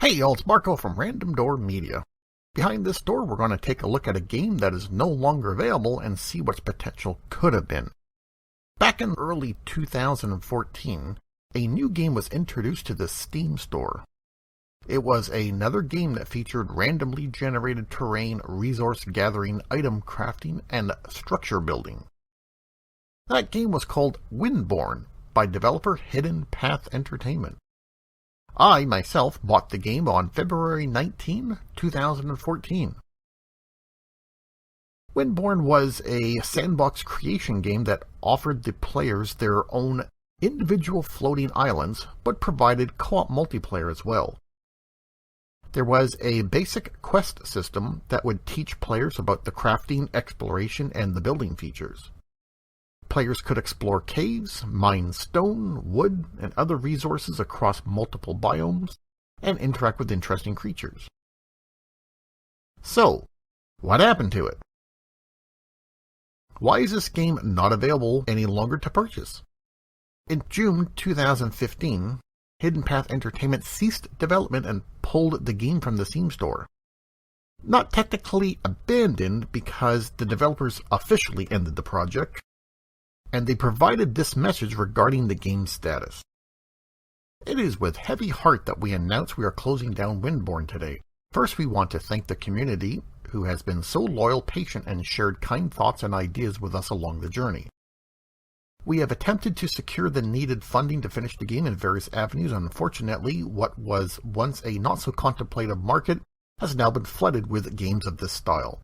Hey y'all, it's Marco from Random Door Media. Behind this door, we're going to take a look at a game that is no longer available and see what its potential could have been. Back in early 2014, a new game was introduced to the Steam store. It was another game that featured randomly generated terrain, resource gathering, item crafting, and structure building. That game was called Windborne by developer Hidden Path Entertainment. I, myself, bought the game on February 19, 2014. Windborne was a sandbox creation game that offered the players their own individual floating islands, but provided co-op multiplayer as well. There was a basic quest system that would teach players about the crafting, exploration, and the building features. Players could explore caves, mine stone, wood, and other resources across multiple biomes, and interact with interesting creatures. So, what happened to it? Why is this game not available any longer to purchase? In June 2015, Hidden Path Entertainment ceased development and pulled the game from the Steam store. Not technically abandoned because the developers officially ended the project, and they provided this message regarding the game's status. It is with heavy heart that we announce we are closing down Windborne today. First, we want to thank the community who has been so loyal, patient, and shared kind thoughts and ideas with us along the journey. We have attempted to secure the needed funding to finish the game in various avenues. Unfortunately, what was once a not-so-contemplative market has now been flooded with games of this style.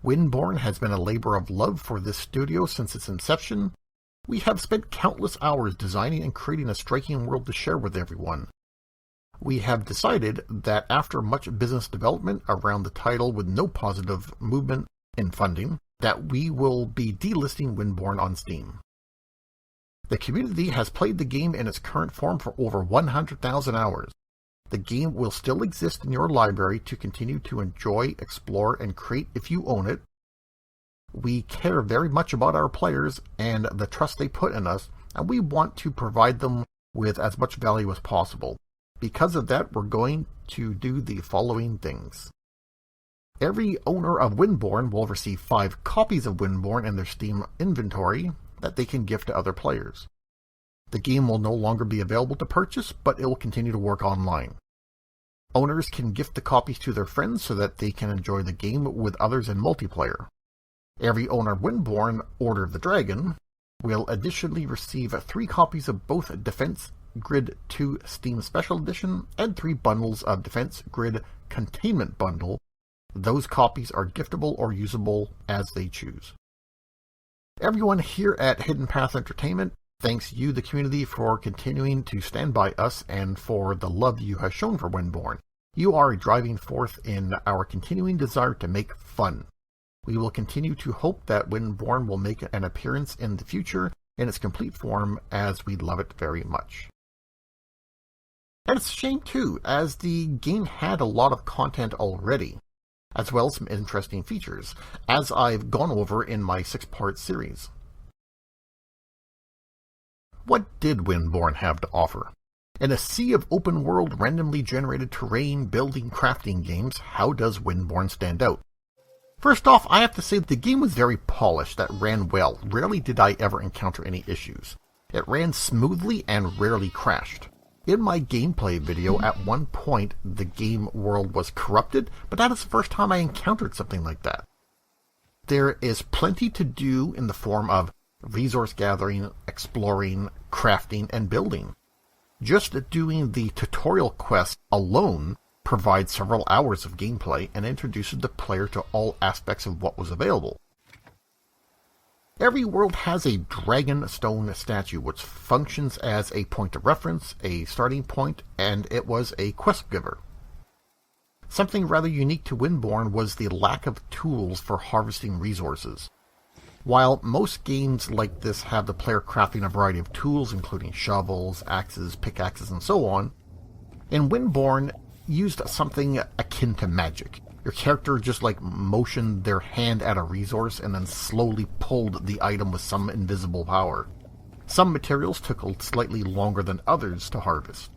Windborne has been a labor of love for this studio since its inception. We have spent countless hours designing and creating a striking world to share with everyone. We have decided that after much business development around the title with no positive movement in funding, that we will be delisting Windborne on Steam. The community has played the game in its current form for over 100,000 hours. The game will still exist in your library to continue to enjoy, explore, and create if you own it. We care very much about our players and the trust they put in us, and we want to provide them with as much value as possible. Because of that, we're going to do the following things. Every owner of Windborne will receive 5 copies of Windborne in their Steam inventory that they can gift to other players. The game will no longer be available to purchase, but it will continue to work online. Owners can gift the copies to their friends so that they can enjoy the game with others in multiplayer. Every owner of Windborne Order of the Dragon will additionally receive 3 copies of both Defense Grid 2 Steam Special Edition and 3 bundles of Defense Grid Containment Bundle. Those copies are giftable or usable as they choose. Everyone here at Hidden Path Entertainment thanks you, the community, for continuing to stand by us and for the love you have shown for Windborne. You are a driving force in our continuing desire to make fun. We will continue to hope that Windborne will make an appearance in the future in its complete form, as we love it very much. And it's a shame too, as the game had a lot of content already, as well as some interesting features, as I've gone over in my 6-part series. What did Windborne have to offer? In a sea of open-world, randomly generated terrain, building, crafting games, how does Windborne stand out? First off, I have to say the game was very polished, that ran well. Rarely did I ever encounter any issues. It ran smoothly and rarely crashed. In my gameplay video, at one point, the game world was corrupted, but that is the first time I encountered something like that. There is plenty to do in the form of resource gathering, exploring, crafting, and building. Just doing the tutorial quest alone provides several hours of gameplay and introduces the player to all aspects of what was available. Every world has a dragon stone statue, which functions as a point of reference, a starting point, and it was a quest giver. Something rather unique to Windborne was the lack of tools for harvesting resources. While most games like this have the player crafting a variety of tools, including shovels, axes, pickaxes, and so on, in Windborne used something akin to magic. Your character just motioned their hand at a resource and then slowly pulled the item with some invisible power. Some materials took slightly longer than others to harvest.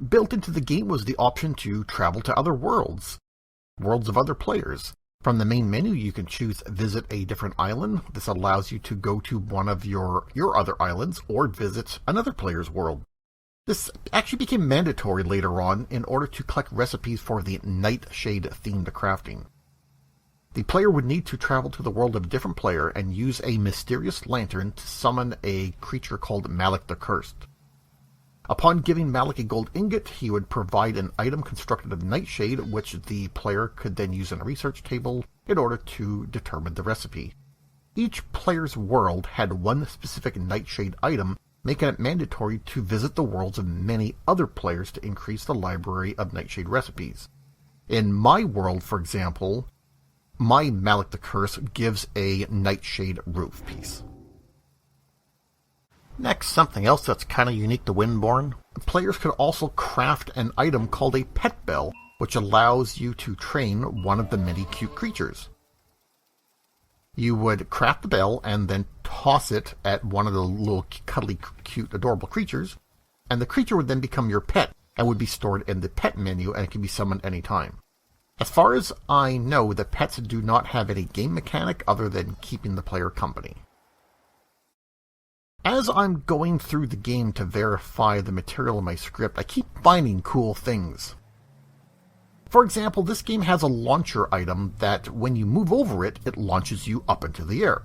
Built into the game was the option to travel to other worlds of other players. From the main menu, you can choose Visit a different island. This allows you to go to one of your other islands or visit another player's world. This actually became mandatory later on in order to collect recipes for the Nightshade-themed crafting. The player would need to travel to the world of a different player and use a mysterious lantern to summon a creature called Malik the Cursed. Upon giving Malik a gold ingot, he would provide an item constructed of nightshade, which the player could then use in a research table in order to determine the recipe. Each player's world had one specific nightshade item, making it mandatory to visit the worlds of many other players to increase the library of nightshade recipes. In my world, for example, my Malik the Cursed gives a nightshade roof piece. Next, something else that's kind of unique to Windborne. Players could also craft an item called a pet bell, which allows you to train one of the many cute creatures. You would craft the bell and then toss it at one of the little cuddly, cute, adorable creatures, and the creature would then become your pet and would be stored in the pet menu, and it can be summoned anytime. As far as I know, the pets do not have any game mechanic other than keeping the player company. As I'm going through the game to verify the material in my script, I keep finding cool things. For example, this game has a launcher item that when you move over it, it launches you up into the air.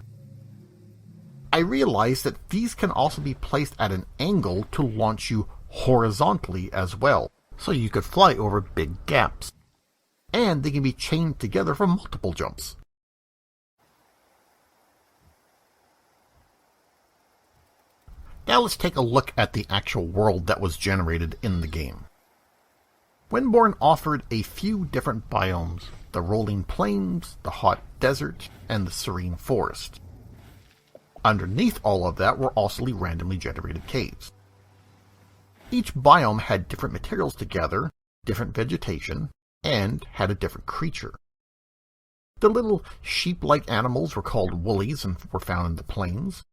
I realized that these can also be placed at an angle to launch you horizontally as well, so you could fly over big gaps. And they can be chained together for multiple jumps. Now let's take a look at the actual world that was generated in the game. Windborne offered a few different biomes: the rolling plains, the hot desert, and the serene forest. Underneath all of that were also randomly generated caves. Each biome had different materials together, different vegetation, and had a different creature. The little sheep-like animals were called woolies and were found in the plains.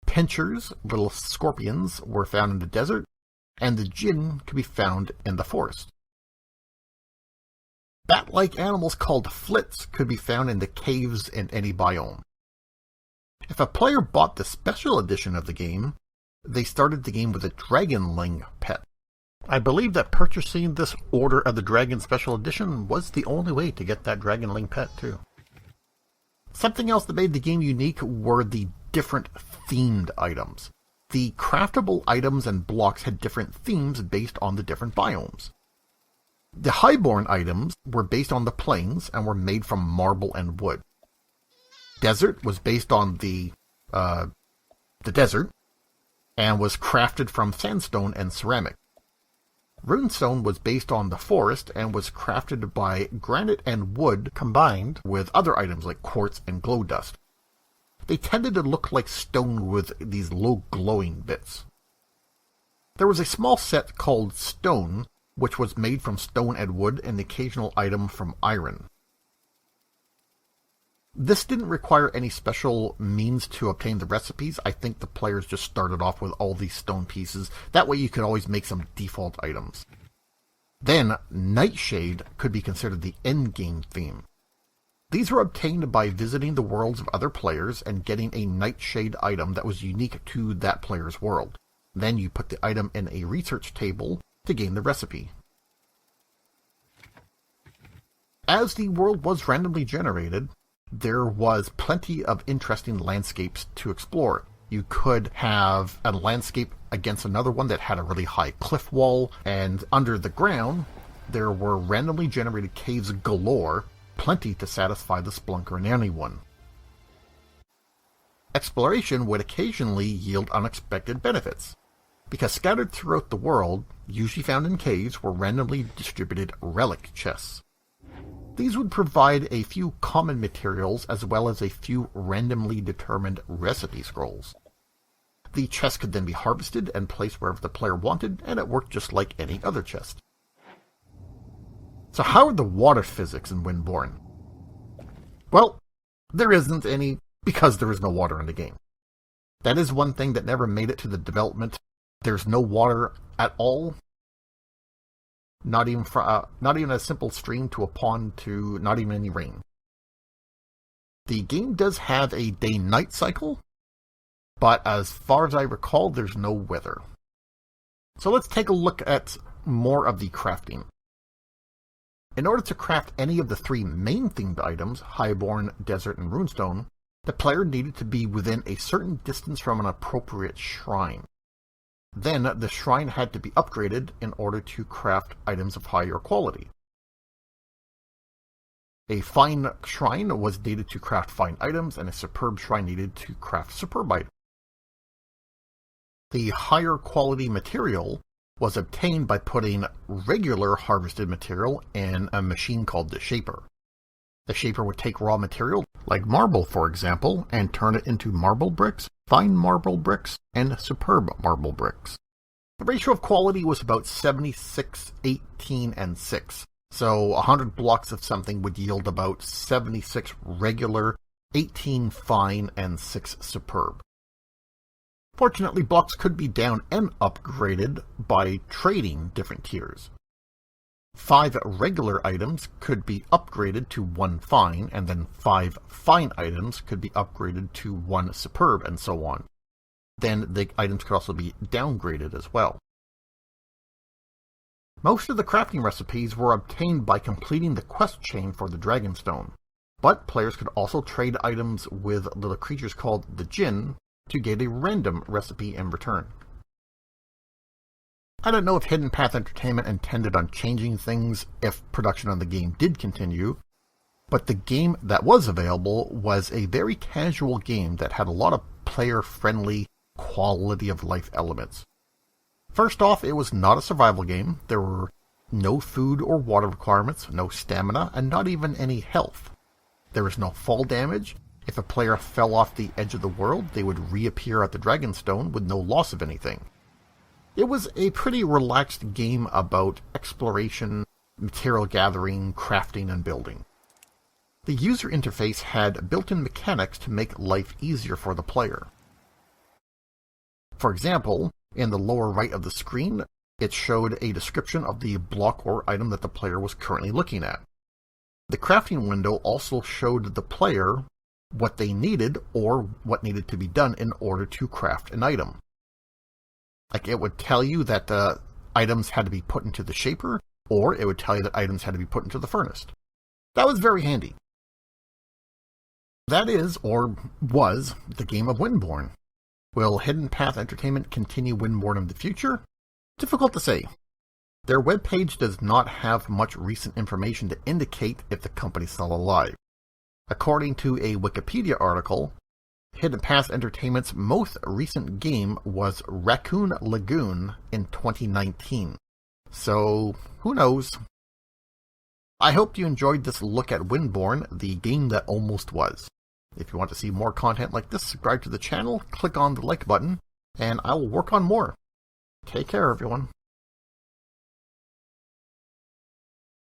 Pinchers, little scorpions, were found in the desert, and the jinn could be found in the forest. Bat-like animals called flits could be found in the caves in any biome. If a player bought the special edition of the game, they started the game with a dragonling pet. I believe that purchasing this Order of the Dragon Special Edition was the only way to get that dragonling pet too. Something else that made the game unique were the different themed items. The craftable items and blocks had different themes based on the different biomes. The highborn items were based on the plains and were made from marble and wood. Desert was based on the desert and was crafted from sandstone and ceramic. Runestone was based on the forest and was crafted by granite and wood combined with other items like quartz and glow dust. They tended to look like stone with these low glowing bits. There was a small set called stone, which was made from stone and wood, and the occasional item from iron. This didn't require any special means to obtain the recipes. I think the players just started off with all these stone pieces. That way you could always make some default items. Then, Nightshade could be considered the endgame theme. These were obtained by visiting the worlds of other players and getting a Nightshade item that was unique to that player's world. Then you put the item in a research table to gain the recipe. As the world was randomly generated, there was plenty of interesting landscapes to explore. You could have a landscape against another one that had a really high cliff wall, and under the ground there were randomly generated caves galore, plenty to satisfy the splunker in anyone. Exploration would occasionally yield unexpected benefits, because scattered throughout the world, usually found in caves, were randomly distributed relic chests. These would provide a few common materials as well as a few randomly determined recipe scrolls. The chest could then be harvested and placed wherever the player wanted, and it worked just like any other chest. So how are the water physics in Windborne? Well, there isn't any, because there is no water in the game. That is one thing that never made it to the development. There's no water at all. not even a simple stream to a pond to not even any rain. The game does have a day-night cycle, but as far as I recall, there's no weather. So let's take a look at more of the crafting. In order to craft any of the three main themed items, Highborn, Desert, and Runestone, the player needed to be within a certain distance from an appropriate shrine. Then the shrine had to be upgraded in order to craft items of higher quality. A fine shrine was needed to craft fine items, and a superb shrine needed to craft superb items. The higher quality material was obtained by putting regular harvested material in a machine called the Shaper. The Shaper would take raw material, like marble for example, and turn it into marble bricks, fine marble bricks, and superb marble bricks. The ratio of quality was about 76, 18, and 6. So 100 blocks of something would yield about 76 regular, 18 fine, and 6 superb. Fortunately, blocks could be down and upgraded by trading different tiers. 5 regular items could be upgraded to 1 fine, and then 5 fine items could be upgraded to 1 superb, and so on. Then the items could also be downgraded as well. Most of the crafting recipes were obtained by completing the quest chain for the Dragonstone, but players could also trade items with little creatures called the Jinn to get a random recipe in return. I don't know if Hidden Path Entertainment intended on changing things if production on the game did continue, but the game that was available was a very casual game that had a lot of player-friendly quality of life elements. First off, it was not a survival game. There were no food or water requirements, no stamina, and not even any health. There was no fall damage. If a player fell off the edge of the world, they would reappear at the Dragonstone with no loss of anything. It was a pretty relaxed game about exploration, material gathering, crafting, and building. The user interface had built-in mechanics to make life easier for the player. For example, in the lower right of the screen, it showed a description of the block or item that the player was currently looking at. The crafting window also showed the player what they needed or what needed to be done in order to craft an item. Like, it would tell you that items had to be put into the Shaper, or it would tell you that items had to be put into the furnace. That was very handy. That is, or was, the game of Windborne. Will Hidden Path Entertainment continue Windborne in the future? Difficult to say. Their webpage does not have much recent information to indicate if the company's still alive. According to a Wikipedia article, Hidden Path Entertainment's most recent game was Raccoon Lagoon in 2019. So, who knows? I hope you enjoyed this look at Windborne, the game that almost was. If you want to see more content like this, subscribe to the channel, click on the like button, and I will work on more. Take care, everyone.